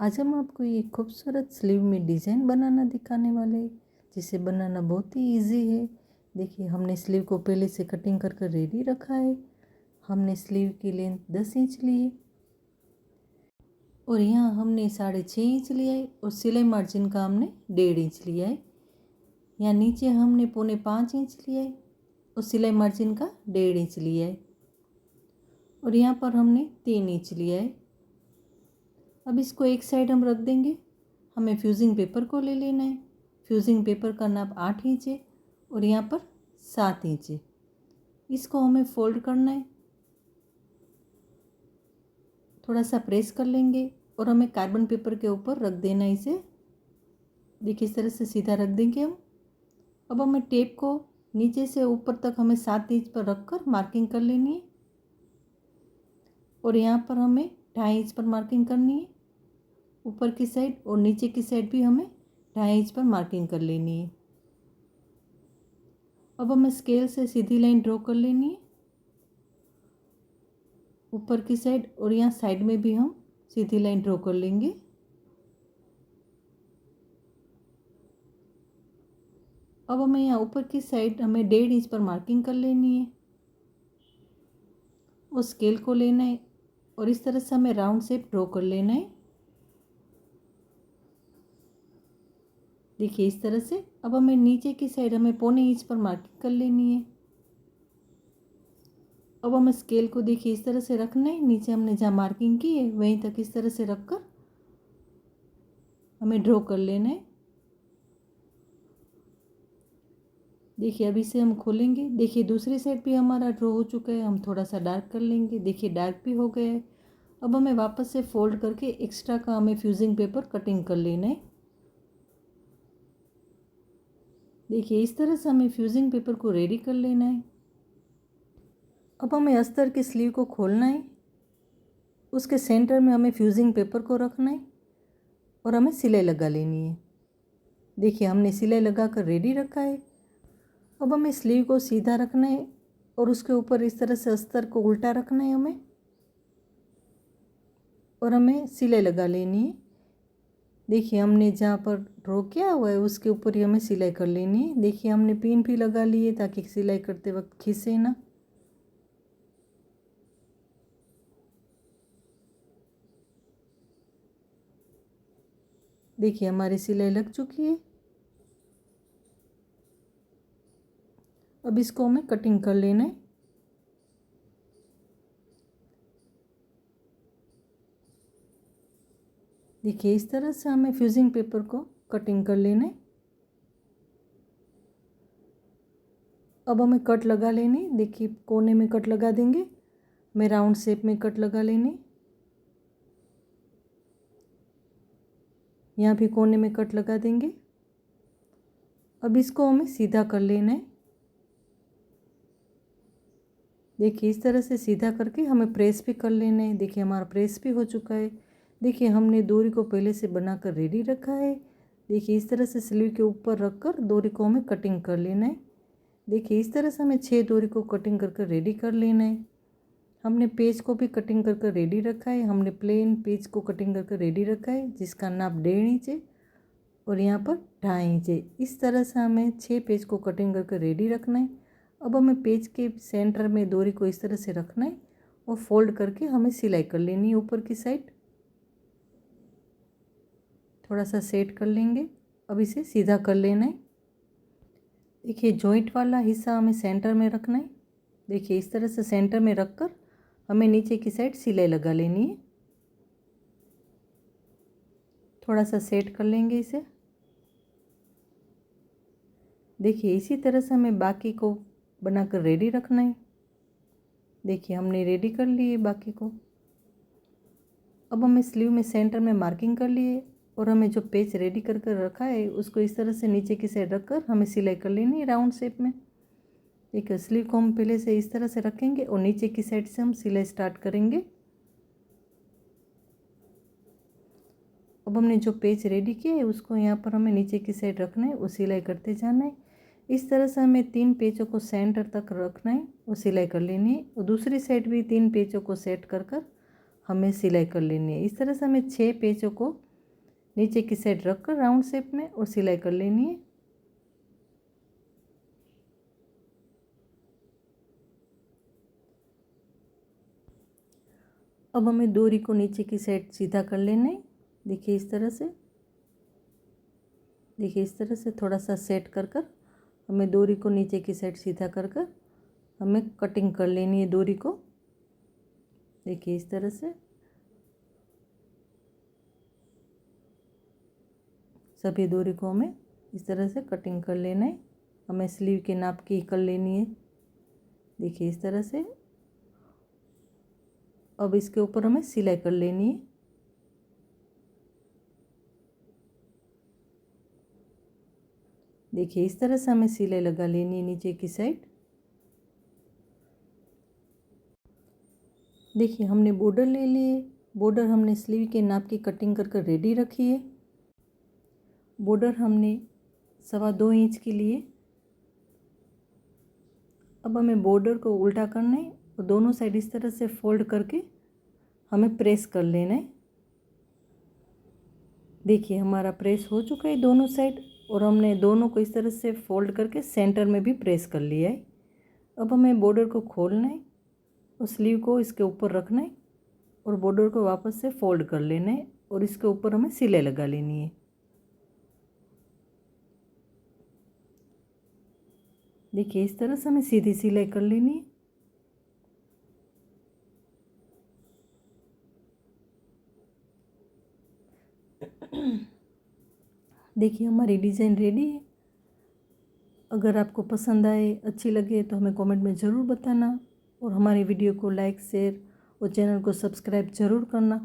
आज हम आपको ये खूबसूरत स्लीव में डिज़ाइन बनाना दिखाने वाले हैं, जिसे बनाना बहुत ही इजी है। देखिए, हमने स्लीव को पहले से कटिंग कर कर रेडी रखा है। हमने स्लीव की लेंथ 10 इंच ली है और यहाँ हमने 6.5 इंच लिया है और सिलाई मार्जिन का हमने 1.5 इंच लिया है। यहाँ नीचे हमने 4.25 इंच लिया है और सिलाई मार्जिन का 1.5 इंच लिया है और यहाँ पर हमने 3 इंच लिया है। अब इसको एक साइड हम रख देंगे। हमें फ्यूजिंग पेपर को ले लेना है। फ्यूजिंग पेपर का नाप 8 इंच है और यहाँ पर 7 इंच है। इसको हमें फोल्ड करना है, थोड़ा सा प्रेस कर लेंगे और हमें कार्बन पेपर के ऊपर रख देना है इसे। देखिए, इस तरह से सीधा रख देंगे हम। अब हमें टेप को नीचे से ऊपर तक हमें 7 इंच पर रख कर मार्किंग कर लेनी है और यहाँ पर हमें 2.5 इंच पर मार्किंग करनी है। ऊपर की साइड और नीचे की साइड भी हमें 2.5 इंच पर मार्किंग कर लेनी है। अब हमें स्केल से सीधी लाइन ड्रॉ कर लेनी है ऊपर की साइड और यहाँ साइड में भी हम सीधी लाइन ड्रॉ कर लेंगे। अब हमें यहाँ ऊपर की साइड हमें 1.5 इंच पर मार्किंग कर लेनी है और स्केल को लेना है और इस तरह से हमें राउंड शेप ड्रॉ कर लेना है। देखिए, इस तरह से। अब हमें नीचे की साइड हमें 0.25 इंच पर मार्किंग कर लेनी है। अब हमें स्केल को देखिए इस तरह से रखना है। नीचे हमने जहाँ मार्किंग की है वहीं तक इस तरह से रखकर हमें ड्रॉ कर लेना है। देखिए, अब इसे हम खोलेंगे। देखिए, दूसरी साइड भी हमारा ड्रॉ हो चुका है। हम थोड़ा सा डार्क कर लेंगे। देखिए, डार्क भी हो गया है। अब हमें वापस से फोल्ड करके एक्स्ट्रा का हमें फ्यूजिंग पेपर कटिंग कर लेना है। देखिए, इस तरह से हमें फ्यूजिंग पेपर को रेडी कर लेना है। अब हमें अस्तर की स्लीव को खोलना है। उसके सेंटर में हमें फ्यूजिंग पेपर को रखना है और हमें सिलाई लगा लेनी है। देखिए, हमने सिलाई लगा कर रेडी रखा है। अब हमें स्लीव को सीधा रखना है और उसके ऊपर इस तरह से अस्तर को उल्टा रखना है हमें और हमें सिलाई लगा लेनी है। देखिए, हमने जहाँ पर ड्रॉ किया हुआ है उसके ऊपर ही हमें सिलाई कर लेनी है। देखिए, हमने पिन भी लगा ली है ताकि सिलाई करते वक्त खींचे ना। देखिए, हमारी सिलाई लग चुकी है। अब इसको हमें कटिंग कर लेना है। देखिए, इस तरह से हमें फ्यूजिंग पेपर को कटिंग कर लेना है। अब हमें कट लगा लेनी। देखिए, कोने में कट लगा देंगे। हमें राउंड शेप में कट लगा लेनी। यहाँ भी कोने में कट लगा देंगे। अब इसको हमें सीधा कर लेना है। देखिए, इस तरह से सीधा करके हमें प्रेस भी कर लेना है। देखिए, हमारा प्रेस भी हो चुका है। देखिए, हमने डोरी को पहले से बनाकर रेडी रखा है। देखिए, इस तरह से स्लीव के ऊपर रखकर डोरी को हमें कटिंग कर लेना है। देखिए, इस तरह से हमें 6 डोरी को कटिंग कर रेडी कर लेना है। हमने पेज को भी कटिंग कर रेडी रखा है। हमने प्लेन पेज को कटिंग कर रेडी रखा है जिसका नाप 1.5 इंच है और यहाँ पर 2.5 इंच है। इस तरह से हमें 6 पेज को कटिंग कर रेडी रखना है। अब हमें पेज के सेंटर में डोरी को इस तरह से रखना है और फोल्ड करके हमें सिलाई कर लेनी है ऊपर की साइड। थोड़ा सा सेट कर लेंगे। अब इसे सीधा कर लेना है। देखिए, जॉइंट वाला हिस्सा हमें सेंटर में रखना है। देखिए, इस तरह से सेंटर में रखकर हमें नीचे की साइड सिलाई लगा लेनी है। थोड़ा सा सेट कर लेंगे इसे। देखिए, इसी तरह से हमें बाकी को बनाकर रेडी रखना है। देखिए, हमने रेडी कर लिए बाकी को। अब हमें स्लीव में सेंटर में मार्किंग कर लिए और हमें जो पेज रेडी कर रखा है उसको इस तरह से नीचे की साइड रखकर हमें सिलाई कर लेनी है राउंड शेप में। देखिए, स्लीव को हम पहले से इस तरह से रखेंगे और नीचे की साइड से हम सिलाई स्टार्ट करेंगे। अब हमने जो पेज रेडी किया है उसको यहाँ पर हमें नीचे की साइड रखना है और सिलाई करते जाना है। इस तरह से हमें 3 पेजों को सेंटर तक रखना है और सिलाई कर लेनी है और दूसरी साइड भी 3 पेजों को सेट कर हमें सिलाई कर लेनी है। इस तरह से हमें 6 पेचों को नीचे की साइड रखकर राउंड शेप में और सिलाई कर लेनी है। अब हमें डोरी को नीचे की साइड सीधा कर लेना है। देखिए इस तरह से, देखिए इस तरह से थोड़ा सा सेट कर कर हमें डोरी को नीचे की साइड सीधा कर कर हमें कटिंग कर लेनी है डोरी को। देखिए इस तरह से सभी डोरी को हमें इस तरह से कटिंग कर लेना है। हमें स्लीव के नाप की कर लेनी है। देखिए इस तरह से। अब इसके ऊपर हमें सिलाई कर लेनी है। देखिए इस तरह से हमें सिलाई लगा लेनी है नीचे की साइड। देखिए हमने बॉर्डर ले लिए। बॉर्डर हमने स्लीव के नाप की कटिंग कर कर रेडी रखी है। बॉर्डर हमने 2.25 इंच के लिए। अब हमें बॉर्डर को उल्टा करना है और दोनों साइड इस तरह से फोल्ड करके हमें प्रेस कर लेना है। देखिए हमारा प्रेस हो चुका है दोनों साइड, और हमने दोनों को इस तरह से फोल्ड करके सेंटर में भी प्रेस कर लिया है। अब हमें बॉर्डर को खोलना है और स्लीव को इसके ऊपर रखना है और बॉर्डर को वापस से फोल्ड कर लेना है और इसके ऊपर हमें सिलाई लगा लेनी है। देखिए इस तरह से हमें सीधी सिलाई कर लेनी है। देखिए हमारी डिज़ाइन रेडी है। अगर आपको पसंद आए, अच्छी लगे तो हमें कमेंट में ज़रूर बताना और हमारी वीडियो को लाइक, शेयर और चैनल को सब्सक्राइब ज़रूर करना।